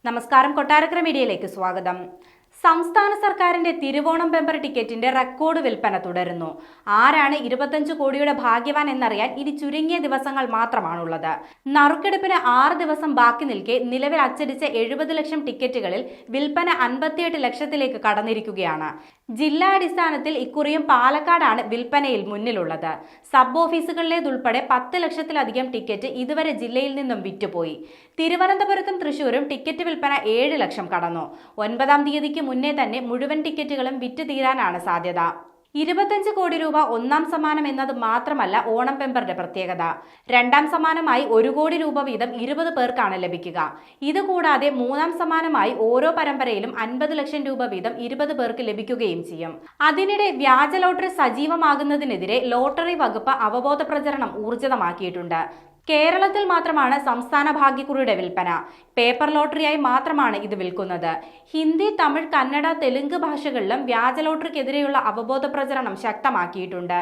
നമസ്കാരം. കൊട്ടാരക്കര മീഡിയയിലേക്ക് സ്വാഗതം. സംസ്ഥാന സർക്കാരിന്റെ തിരുവോണം ബമ്പർ ടിക്കറ്റിന്റെ റെക്കോർഡ് വിൽപ്പന തുടരുന്നു. ആരാണ് 25 കോടിയുടെ ഭാഗ്യവാൻ എന്നറിയാൻ ഇനി ചുരുങ്ങിയ ദിവസങ്ങൾ മാത്രമാണുള്ളത്. നറുക്കെടുപ്പിന് 6 ദിവസം ബാക്കി നിൽക്കെ നിലവിൽ അച്ചടിച്ച 70 ലക്ഷം ടിക്കറ്റുകളിൽ വിൽപ്പന 58 ലക്ഷത്തിലേക്ക് കടന്നിരിക്കുകയാണ്. ജില്ലാടിസ്ഥാനത്തിൽ ഇക്കുറിയും പാലക്കാടാണ് വിൽപ്പനയിൽ മുന്നിലുള്ളത്. സബ് ഓഫീസുകളിലേതുൾപ്പെടെ 10 ലക്ഷത്തിലധികം ടിക്കറ്റ് ഇതുവരെ ജില്ലയിൽ നിന്നും വിറ്റുപോയി. തിരുവനന്തപുരത്തും തൃശൂരും ടിക്കറ്റ് വിൽപ്പന 7 ലക്ഷം കടന്നു. 9-ാം തീയതിക്ക് മുന്നേ തന്നെ മുഴുവൻ ടിക്കറ്റുകളും വിറ്റ് തീരാനാണ് സാധ്യത. 25 കോടി രൂപ ഒന്നാം സമ്മാനം എന്നത് മാത്രമല്ല ഓണം ബമ്പറിന്റെ പ്രത്യേകത. രണ്ടാം സമ്മാനമായി 1 കോടി രൂപ വീതം 20 പേർക്കാണ് ലഭിക്കുക. ഇതുകൂടാതെ മൂന്നാം സമ്മാനമായി ഓരോ പരമ്പരയിലും 50 ലക്ഷം രൂപ വീതം 20 പേർക്ക് ലഭിക്കുകയും ചെയ്യും. അതിനിടെ വ്യാജ ലോട്ടറി സജീവമാകുന്നതിനെതിരെ ലോട്ടറി വകുപ്പ് അവബോധ പ്രചരണം ഊർജിതമാക്കിയിട്ടുണ്ട്. കേരളത്തിൽ മാത്രമാണ് സംസ്ഥാന ഭാഗ്യക്കുറിയുടെ വിൽപ്പന. പേപ്പർ ലോട്ടറിയായി മാത്രമാണ് ഇത് വിൽക്കുന്നത്. ഹിന്ദി, തമിഴ്, കന്നഡ, തെലുങ്ക് ഭാഷകളിലും വ്യാജ ലോട്ടറിക്കെതിരെയുള്ള അവബോധ പ്രചരണം ശക്തമാക്കിയിട്ടുണ്ട്.